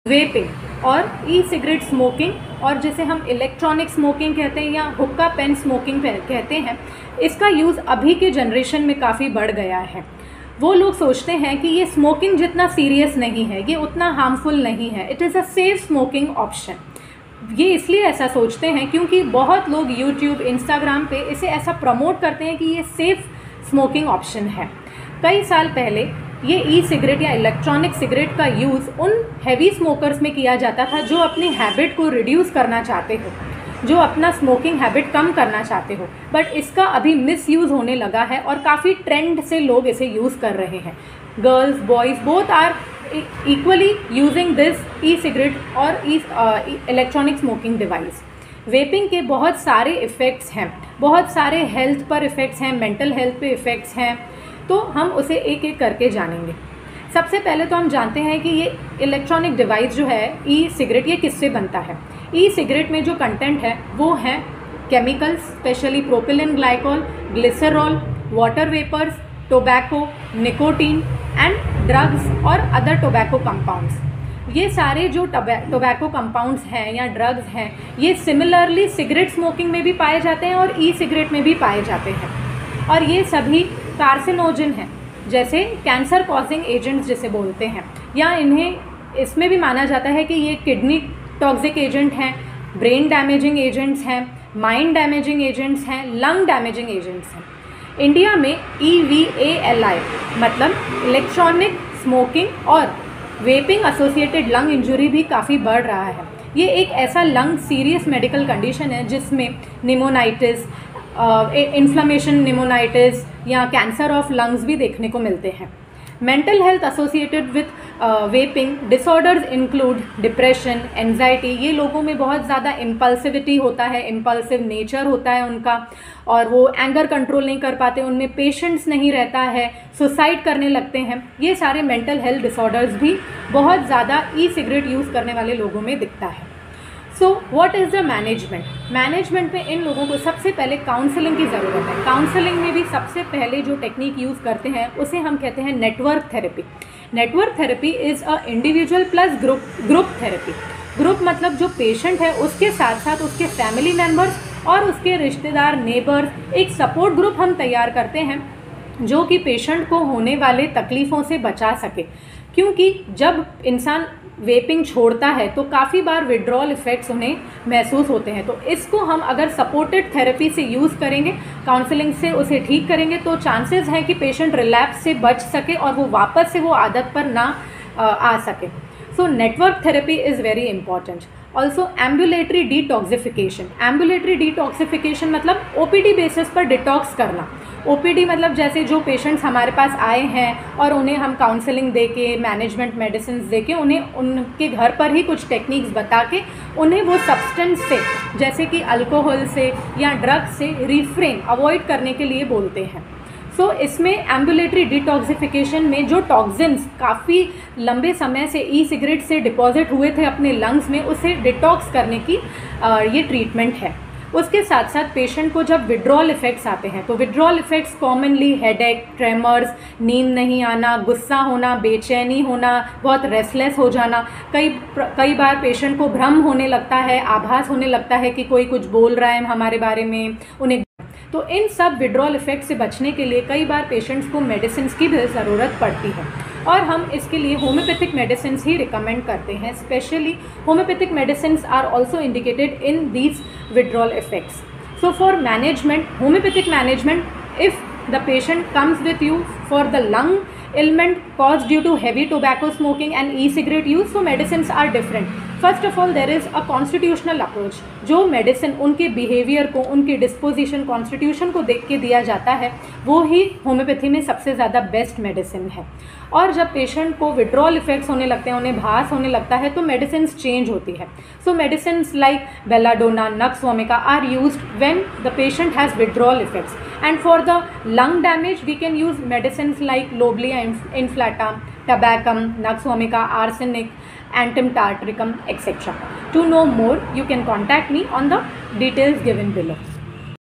Vaping और e cigarette smoking, और जिसे हम इलेक्ट्रॉनिक स्मोकिंग कहते हैं या हुक्का पेन स्मोकिंग कहते हैं, इसका यूज़ अभी के जनरेशन में काफ़ी बढ़ गया है। वो लोग सोचते हैं कि ये स्मोकिंग जितना सीरियस नहीं है, ये उतना हार्मफुल नहीं है, it is a safe smoking option. ये इसलिए ऐसा सोचते हैं क्योंकि बहुत लोग यूट्यूब, इंस्टाग्राम पे इसे ऐसा प्रमोट करते हैं कि ये सेफ स्मोकिंग ऑप्शन है। कई साल पहले ये ई सिगरेट या इलेक्ट्रॉनिक सिगरेट का यूज़ उन हैवी स्मोकर्स में किया जाता था जो अपनी हैबिट को रिड्यूस करना चाहते हो, जो अपना स्मोकिंग हैबिट कम करना चाहते हो। बट इसका अभी मिस यूज़ होने लगा है और काफ़ी ट्रेंड से लोग इसे यूज़ कर रहे हैं। Girls, boys both are equally using this e cigarette और इलेक्ट्रॉनिक स्मोकिंग डिवाइस। वेपिंग के बहुत सारे इफ़ेक्ट्स हैं, बहुत सारे हेल्थ पर इफ़ेक्ट्स हैं, मेंटल हेल्थ पे इफ़ेक्ट्स हैं, तो हम उसे एक एक करके जानेंगे। सबसे पहले तो हम जानते हैं कि ये इलेक्ट्रॉनिक डिवाइस जो है ई सिगरेट, ये किससे बनता है। ई सिगरेट में जो कंटेंट है वो है chemicals, specially propylene glycol, glycerol, water vapours, tobacco, nicotine and drugs और अदर टोबैको कंपाउंड्स। ये सारे जो टोबैको कंपाउंड्स हैं या ड्रग्स हैं, ये सिमिलरली सिगरेट स्मोकिंग में भी पाए जाते हैं और ई सिगरेट में भी पाए जाते हैं, और ये सभी कार्सिनोजन हैं, जैसे कैंसर कॉजिंग एजेंट्स जिसे बोलते हैं, या इन्हें इसमें भी माना जाता है कि ये किडनी टॉक्सिक एजेंट हैं, ब्रेन डैमेजिंग एजेंट्स हैं, माइंड डैमेजिंग एजेंट्स हैं, लंग डैमेजिंग एजेंट्स हैं। इंडिया में EVALI मतलब इलेक्ट्रॉनिक स्मोकिंग और वेपिंग एसोसिएटेड लंग इंजरी भी काफ़ी बढ़ रहा है। ये एक ऐसा लंग सीरियस मेडिकल कंडीशन है जिसमें निमोनाइटिस, इन्फ्लेमेशन निमोनाइटिस या कैंसर ऑफ लंग्स भी देखने को मिलते हैं। Mental health associated with vaping disorders include depression, anxiety. ये लोगों में बहुत ज़्यादा इम्पल्सिविटी होता है, इम्पल्सिव नेचर होता है उनका, और वो एंगर कंट्रोल नहीं कर पाते, उनमें पेशेंस नहीं रहता है, सुसाइड करने लगते हैं। ये सारे मेंटल हेल्थ डिसऑर्डर्स भी बहुत ज़्यादा ई सिगरेट यूज़ करने वाले लोगों में दिखता है। So what is the management? Management में इन लोगों को सबसे पहले काउंसलिंग की ज़रूरत है। काउंसलिंग में भी सबसे पहले जो टेक्निक यूज़ करते हैं उसे हम कहते हैं network therapy. Network therapy is a individual plus group therapy. Group मतलब जो पेशेंट है उसके साथ साथ उसके फैमिली मेम्बर्स और उसके रिश्तेदार, नेबर्स, एक सपोर्ट ग्रुप हम तैयार करते हैं जो कि पेशेंट को होने वाले तकलीफ़ों से बचा सके। क्योंकि जब इंसान वेपिंग छोड़ता है तो काफ़ी बार विड्रॉल इफ़ेक्ट्स उन्हें महसूस होते हैं, तो इसको हम अगर सपोर्टेड थेरेपी से यूज़ करेंगे, काउंसलिंग से उसे ठीक करेंगे, तो चांसेस हैं कि पेशेंट रिलैप्स से बच सके और वो वापस से वो आदत पर ना आ सके। So network therapy is very important. Also ambulatory detoxification. Ambulatory detoxification मतलब OPD बेसिस पर डिटॉक्स करना। OPD मतलब जैसे जो पेशेंट्स हमारे पास आए हैं और उन्हें हम काउंसलिंग दे के, मैनेजमेंट मेडिसिन दे के, उन्हें उनके घर पर ही कुछ टेक्निक्स बता के उन्हें वो सब्सटेंस से, जैसे कि अल्कोहल से या ड्रग्स से रिफ्रेन, अवॉइड करने के लिए बोलते हैं। सो इसमें एम्बुलेटरी डिटॉक्सिफिकेशन में जो टॉक्सिन्स काफ़ी लंबे समय से ई सिगरेट से डिपॉजिट हुए थे अपने लंग्स में, उसे डिटॉक्स करने की ये ट्रीटमेंट है। उसके साथ साथ पेशेंट को जब विड्रॉल इफ़ेक्ट्स आते हैं, तो withdrawal effects commonly headache, tremors, नींद नहीं आना, गुस्सा होना, बेचैनी होना, बहुत रेस्टलेस हो जाना, कई बार पेशेंट को भ्रम होने लगता है, आभास होने लगता है कि कोई कुछ बोल रहा है हमारे बारे में उन्हें। तो इन सब विड्रॉल इफ़ेक्ट से बचने के लिए कई बार पेशेंट्स को मेडिसिन की भी ज़रूरत पड़ती है, और हम इसके लिए होम्योपैथिक मेडिसिन ही रिकमेंड करते हैं। Specially homeopathic medicine are also indicated in these withdrawal effects. So for management, homeopathic management, if the patient comes with you for the lung ailment caused due to heavy tobacco smoking and e-cigarette use, so medicines are different. First of all there is a constitutional approach. जो medicine उनके behaviour को, उनकी disposition, constitution को देख के दिया जाता है, वो ही होम्योपैथी में सबसे ज़्यादा बेस्ट मेडिसिन है। और जब पेशेंट को विड्रॉल इफेक्ट्स होने लगते हैं, उन्हें भास होने लगता है, तो मेडिसिन चेंज होती है। So medicine like belladonna, nux vomica are used when the patient has withdrawal effects, and for the lung damage we can use medicine like lobelia inflata, tabacum, nux vomica, arsenic, antim tartricum, etc. To know more, you can contact me on the details given below.